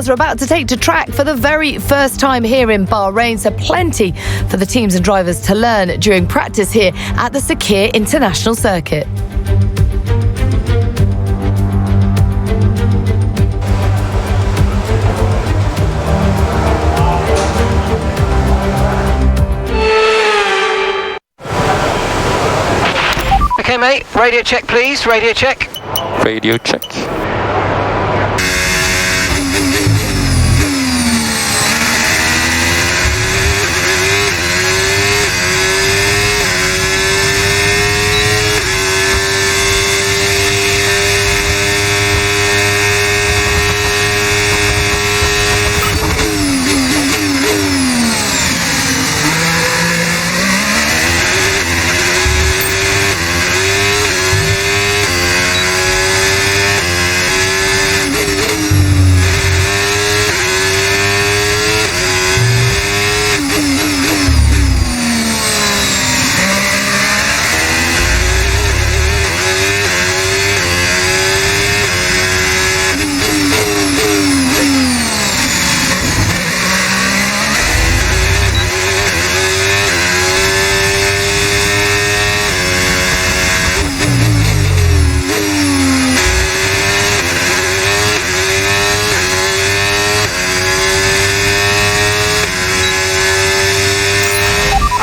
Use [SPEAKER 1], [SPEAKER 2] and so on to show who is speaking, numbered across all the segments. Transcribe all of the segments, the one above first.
[SPEAKER 1] cars are about to take to track for the very first time here in Bahrain, so plenty for the teams and drivers to learn during practice here at the Sakir International Circuit.
[SPEAKER 2] Okay, mate, radio check, please. Radio check.
[SPEAKER 3] Radio check.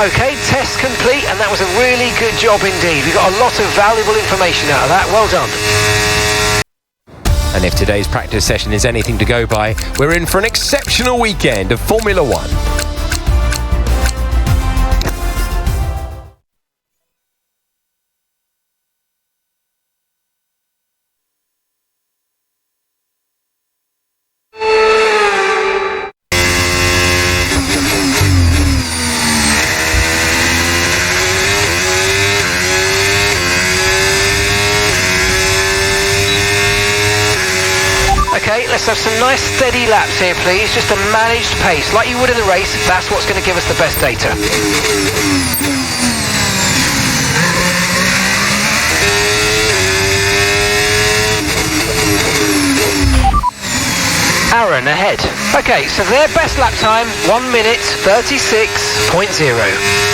[SPEAKER 2] Okay, test complete, and that was a really good job indeed. We got a lot of valuable information out of that. Well done.
[SPEAKER 4] And if today's practice session is anything to go by, we're in for an exceptional weekend of Formula One.
[SPEAKER 2] Okay, let's have some nice steady laps here, please. Just a managed pace, like you would in a race. That's what's going to give us the best data. Aaron ahead. Okay, so their best lap time, 1 minute 36.0.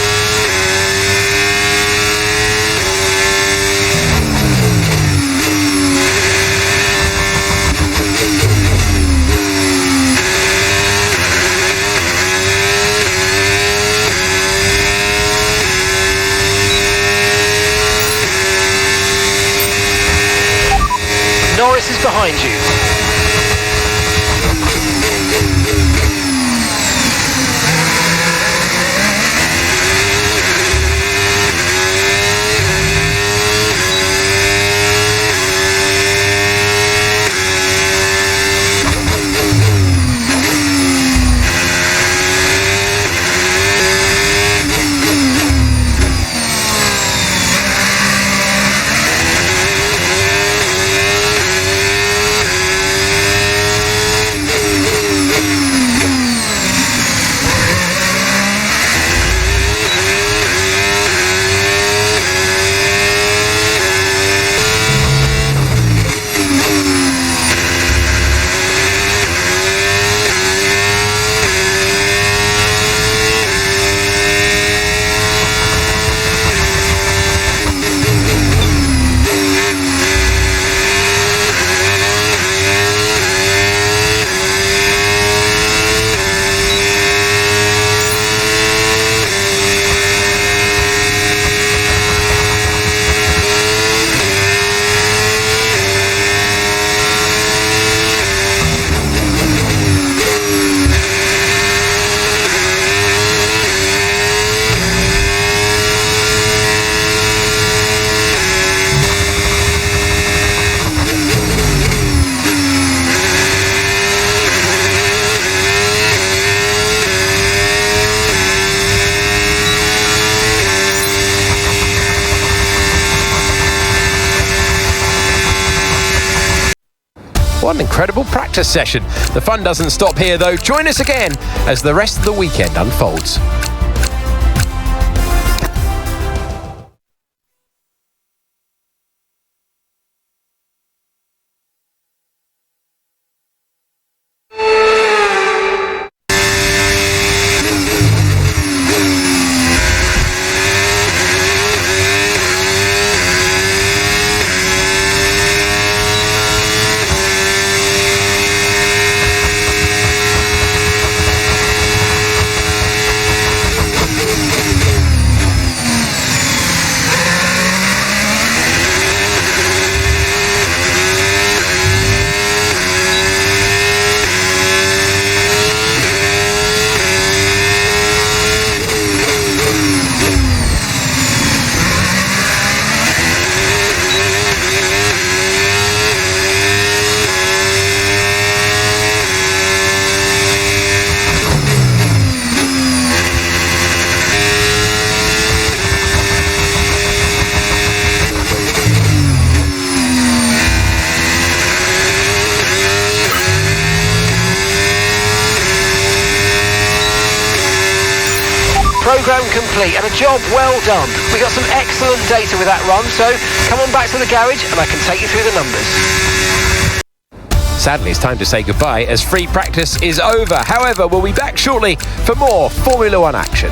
[SPEAKER 2] Norris is behind you.
[SPEAKER 4] What an incredible practice session. The fun doesn't stop here though. Join us again as the rest of the weekend unfolds.
[SPEAKER 2] Programme complete and a job well done. We got some excellent data with that run, so come on back to the garage and I can take you through the numbers.
[SPEAKER 4] Sadly, it's time to say goodbye as free practice is over. However, we'll be back shortly for more Formula One action.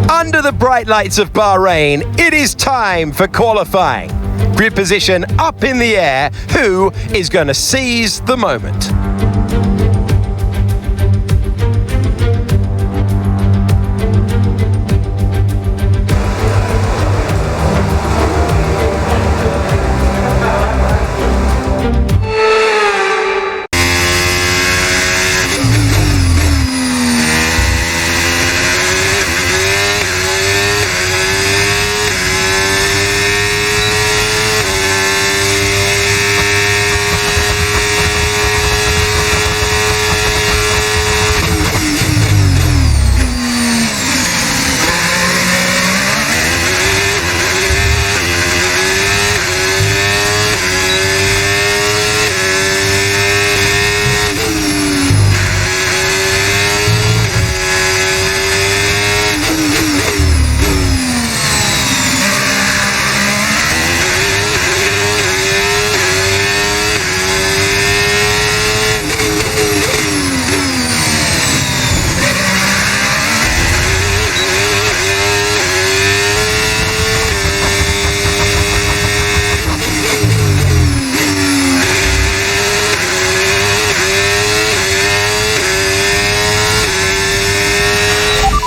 [SPEAKER 4] Under the bright lights of Bahrain, it is time for qualifying. Grid position up in the air. Who is going to seize the moment?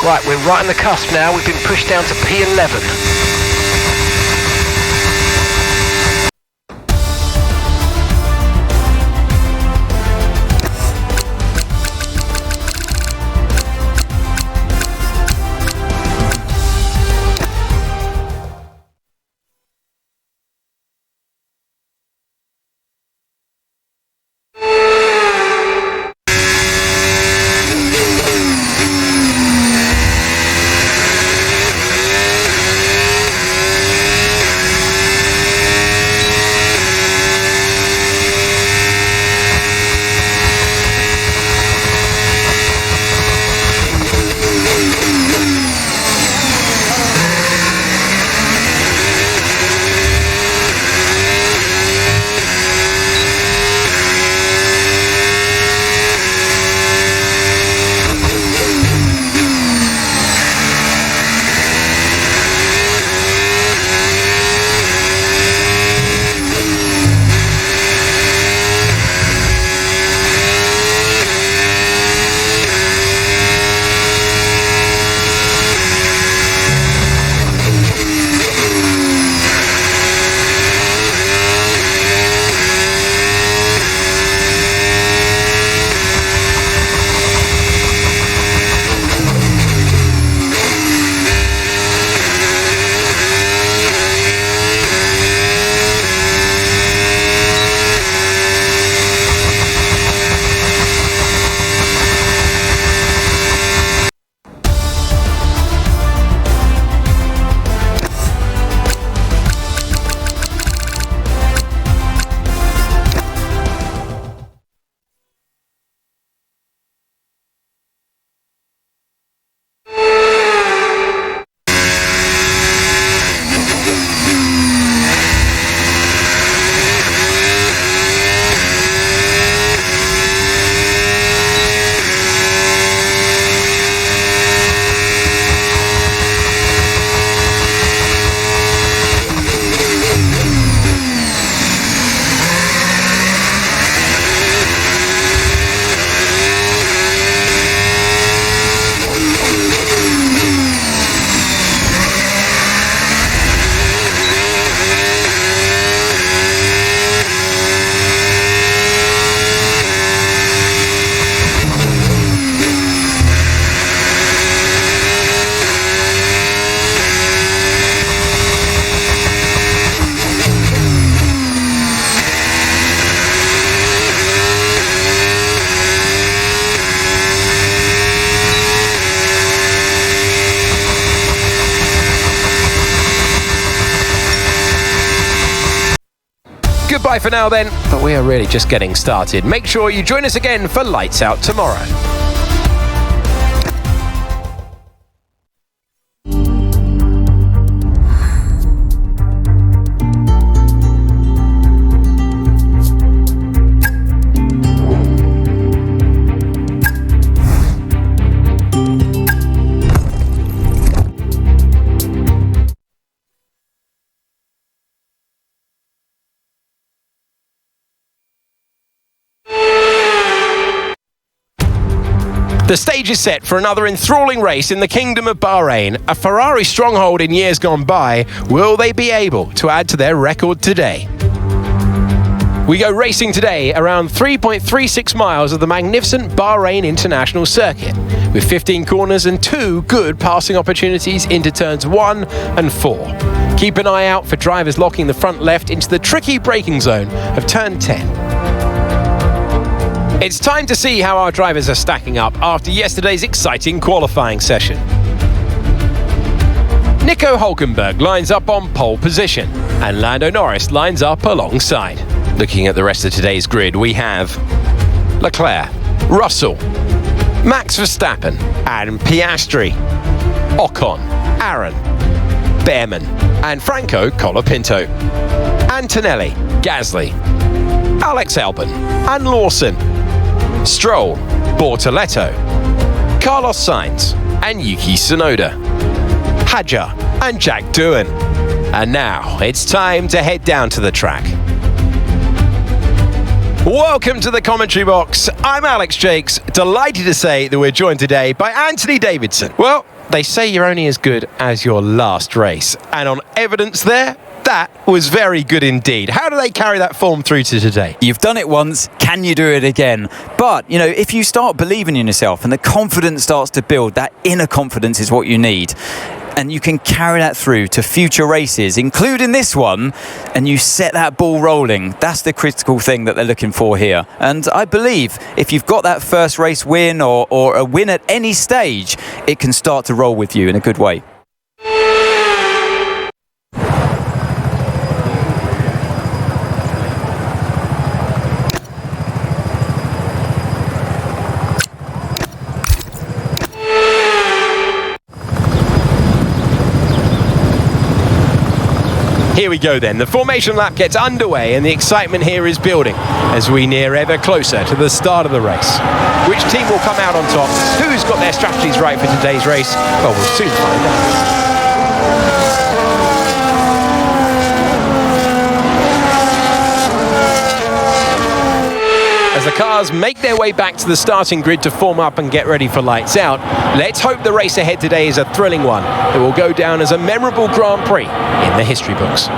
[SPEAKER 2] Right, we're right on the cusp now. We've been pushed down to P11.
[SPEAKER 4] Bye for now then, but we are really just getting started. Make sure you join us again for Lights Out tomorrow. The stage is set for another enthralling race in the Kingdom of Bahrain, a Ferrari stronghold in years gone by. Will they be able to add to their record today? We go racing today around 3.36 miles of the magnificent Bahrain International Circuit, with 15 corners and 2 good passing opportunities into turns 1 and 4. Keep an eye out for drivers locking the front left into the tricky braking zone of turn 10. It's time to see how our drivers are stacking up after yesterday's exciting qualifying session. Nico Hülkenberg lines up on pole position, and Lando Norris lines up alongside. Looking at the rest of today's grid, we have Leclerc, Russell, Max Verstappen, and Piastri, Ocon, Aaron, Behrman, and Franco Colapinto, Antonelli, Gasly, Alex Albon, and Lawson, Stroll, Bortoletto, Carlos Sainz, and Yuki Tsunoda, Hadjar, and Jack Doohan. And now it's time to head down to the track. Welcome to the commentary box. I'm Alex Jakes, delighted to say that we're joined today by Anthony Davidson. Well, they say you're only as good as your last race, and on evidence there, that was very good indeed. How do they carry that form through to today?
[SPEAKER 3] You've done it once, can you do it again? But, you know, if you start believing in yourself and the confidence starts to build, that inner confidence is what you need. And you can carry that through to future races, including this one, and you set that ball rolling. That's the critical thing that they're looking for here. And I believe if you've got that first race win or a win at any stage, it can start to roll with you in a good way.
[SPEAKER 4] Here we go then. The formation lap gets underway and the excitement here is building as we near ever closer to the start of the race. Which team will come out on top? Who's got their strategies right for today's race? Well, we'll soon find out. As the cars make their way back to the starting grid to form up and get ready for lights out, let's hope the race ahead today is a thrilling one that will go down as a memorable Grand Prix in the history books.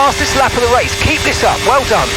[SPEAKER 2] fastest lap of the race. Keep this up. Well done.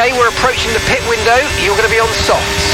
[SPEAKER 2] Okay, we're approaching the pit window. You're going to be on softs.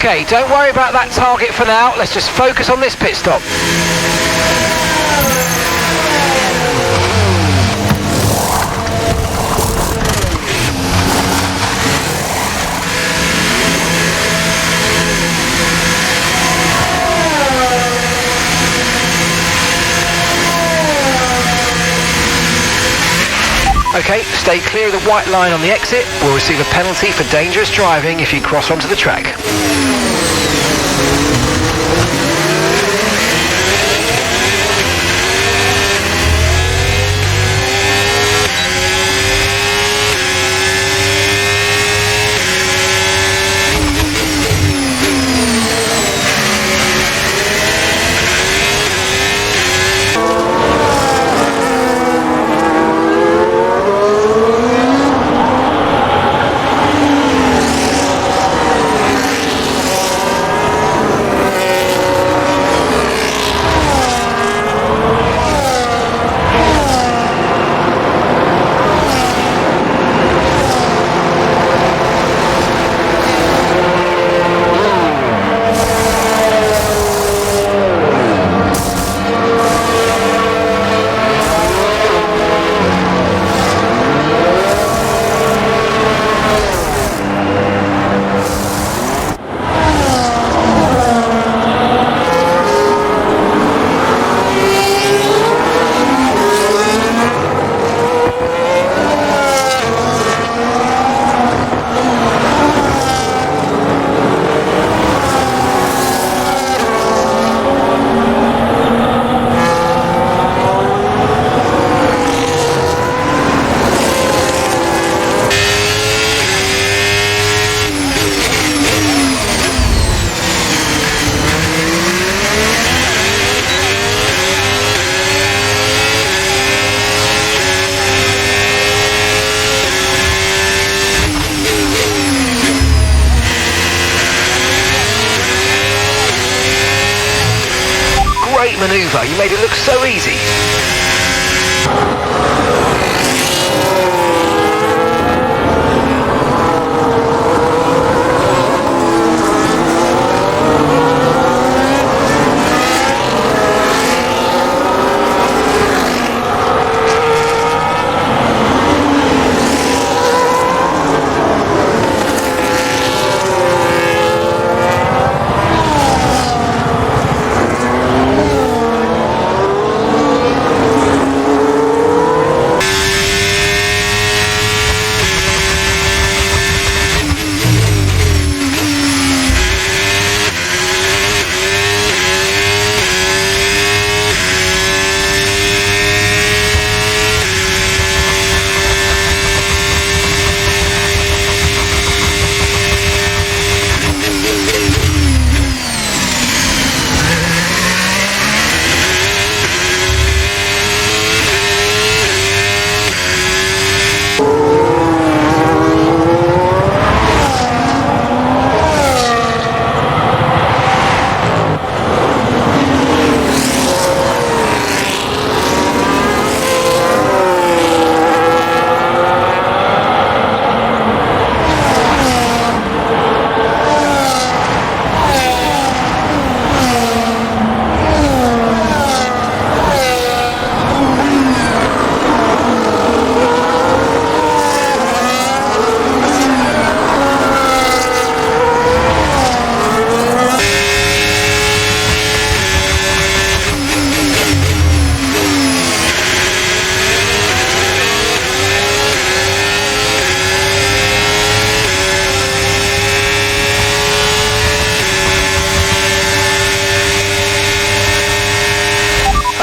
[SPEAKER 2] Okay, don't worry about that target for now. Let's just focus on this pit stop. Okay, stay clear of the white line on the exit. We'll receive a penalty for dangerous driving if you cross onto the track. over. You made it look so easy.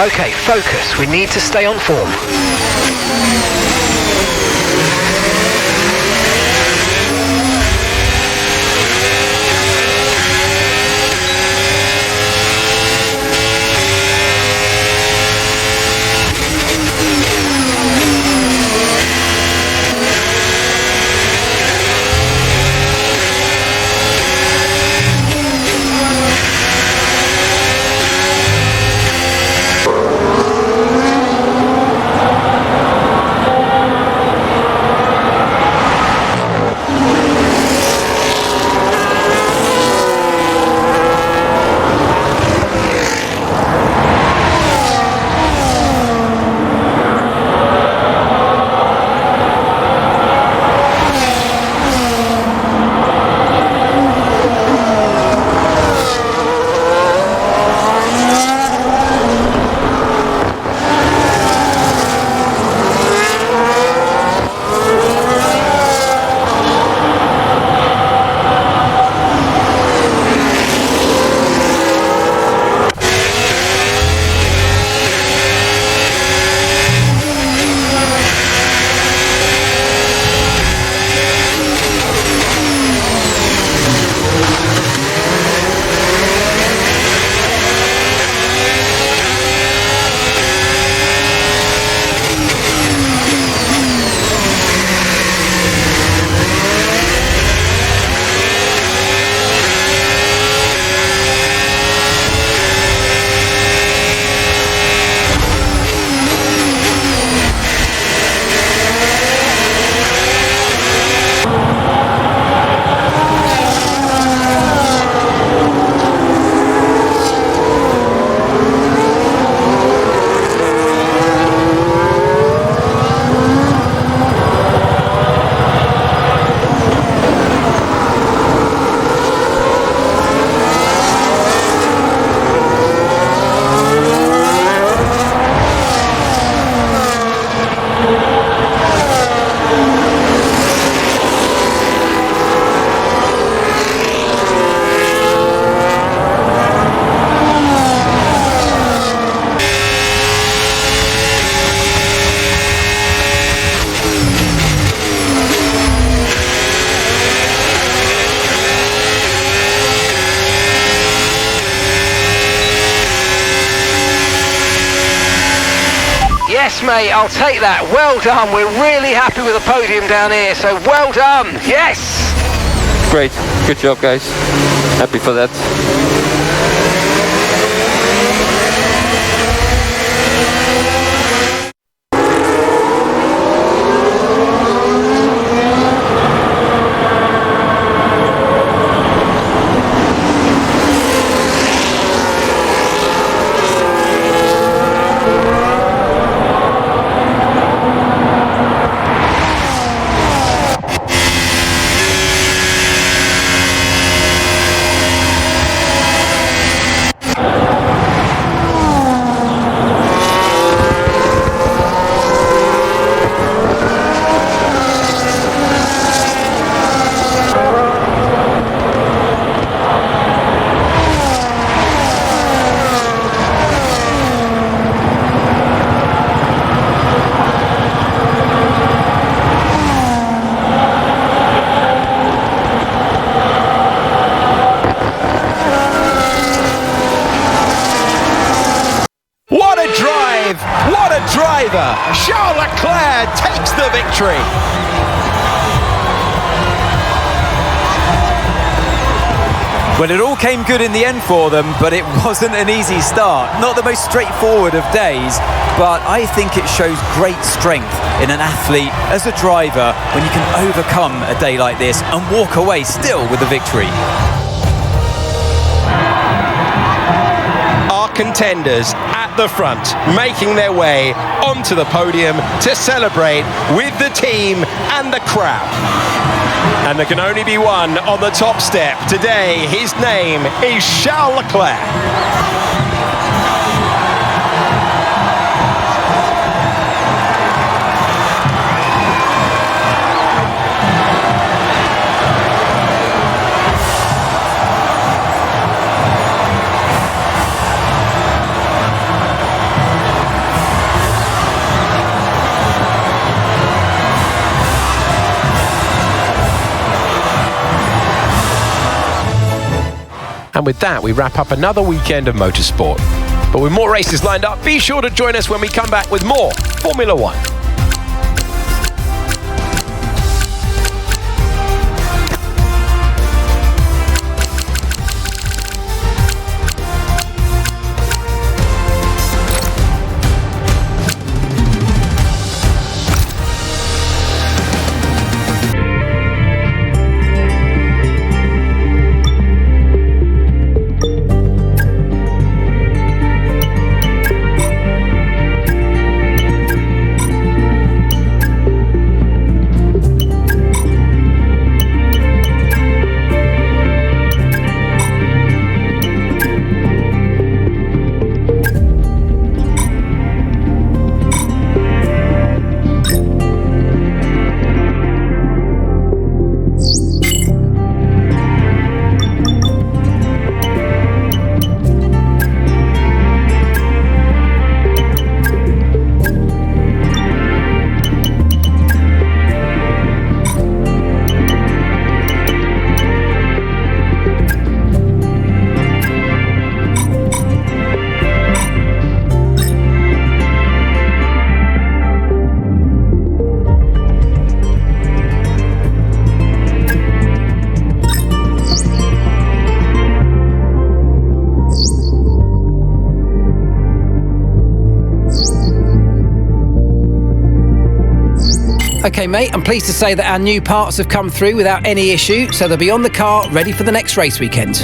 [SPEAKER 2] Okay, focus. We need to stay on form. Yes, mate, I'll take that. Well done. We're really happy with the podium down here, so well done. Yes.
[SPEAKER 5] Great. Good job, guys. Happy for that.
[SPEAKER 3] Well, it all came good in the end for them, but it wasn't an easy start. Not the most straightforward of days, but I think it shows great strength in an athlete as a driver when you can overcome a day like this and walk away still with a victory.
[SPEAKER 4] Our contenders at the front, making their way onto the podium to celebrate with the team and the crowd. And there can only be one on the top step. Today, his name is Charles Leclerc. And with that, we wrap up another weekend of motorsport. But with more races lined up, be sure to join us when we come back with more Formula One.
[SPEAKER 6] Okay, mate, I'm pleased to say that our new parts have come through without any issue, so they'll be on the car ready for the next race weekend.